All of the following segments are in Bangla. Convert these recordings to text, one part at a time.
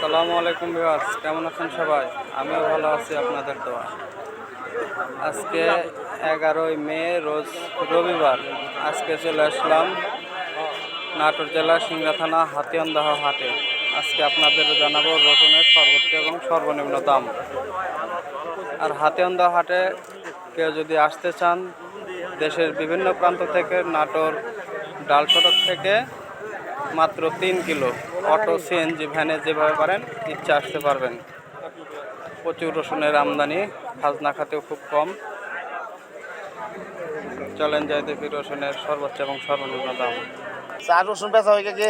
আসসালামু আলাইকুম ভিউয়ার্স, কেমন আছেন সবাই? আমিও ভালো আছি আপনাদের দোয়া। আজকে 11ই মে রোজ রবিবার। আজকে চলে আসলাম নাটোর জেলা সিংড়া থানা হাতিয়ানদহ হাটে। আজকে আপনাদের জানাবো রসুনের সর্বোচ্চ এবং সর্বনিম্ন দাম। আর হাতিয়ানদহ হাটে কেউ যদি আসতে চান দেশের বিভিন্ন প্রান্ত থেকে, নাটোর ডাল সড়ক থেকে মাত্র 3 কিলো অটো সিএনজি ভ্যানে যেভাবে পারেন ইচ্ছা আসতে পারবেন। প্রচুর রসুনের আমদানি, খাজনা খাতেও খুব কম। চলেন যাই দেখি রসুনের সর্বোচ্চ এবং সর্বনিম্ন দাম। চার রসুন বেচা হয় কি?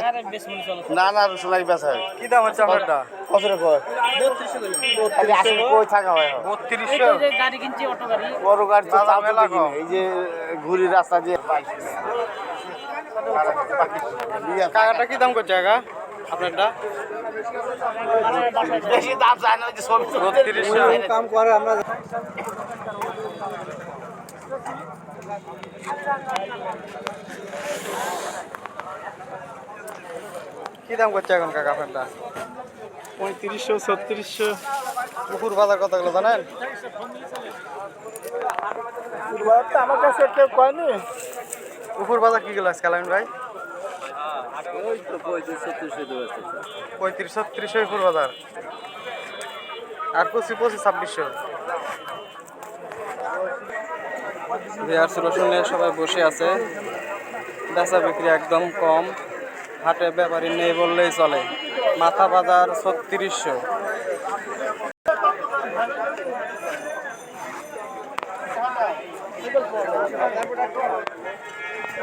না না, রসুন লাগে বেচা হয়। কি দাম হচ্ছে আপনারটা? কত রে কয়? 3200 কই থাকা হয়? 3200 গাড়ি কিনছি, অটো গাড়ি। বড় গাড়ি তো দাদা তাও তো মেলা দেখি কম। না। এই যে ঘুরি রাস্তা দিয়ে কাকাটা কি দাম করছে কাকা আপনারটা? বেশি দাম চায় না, ওই যে ছবি 3200 কাম করে আমরা। কি দাম করছে এখন কাকা আপনারটা? 3500 3600। পুকুর বাজার কতগুলো জানেন? আমার কাছে কেউ কয়নি। পুকুর বাজার কি গেল আজকে আলামিন ভাই? ওই তো 3500 3700 35-36 পুকুর বাজার, আর 25-26 বিহার রসুনে সবাই বসে আছে। বেচা বিক্রি একদম কম, হাটে ব্যাপারী নেই বললেই চলে। মাথা বাজার 3600।